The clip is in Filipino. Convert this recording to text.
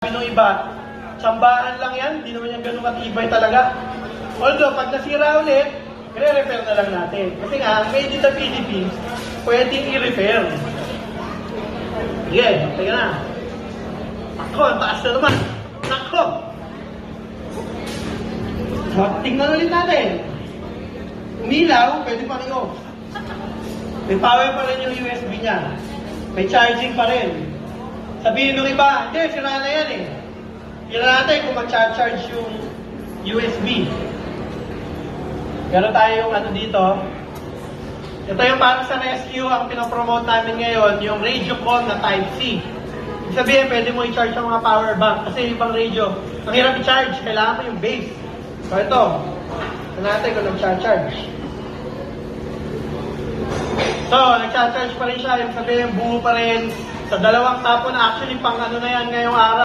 Nung iba, sambaan lang yan, hindi naman yan ganun katibay talaga. Although, pag nasira ulit, i-repair na lang natin. Kasi nga, made in the Philippines, pwedeng i-repair. Sige, teka na. Ako, ang taas na naman. Ako! So, tingnan ulit natin. Umilaw, pwede pa rin off. May power pa rin yung USB niya. May charging pa rin. Sabihin nung iba, hindi, sira na yan eh. Tingnan natin kung mag-charge yung USB. Meron tayo yung ano dito. Ito yung parang sa rescue, ang pinapromote namin ngayon, yung RadioCon na Type-C. Ibig sabihin, pwede mo i-charge ang mga power bank. Kasi yung ibang radio, ang hirap i-charge, kailangan mo yung base. So ito, tingnan natin kung nag-charge. So, nag-charge pa rin siya. Yung sabihin, buo pa rin. Sa dalawang tapon, actually, pang ano na yan ngayong araw.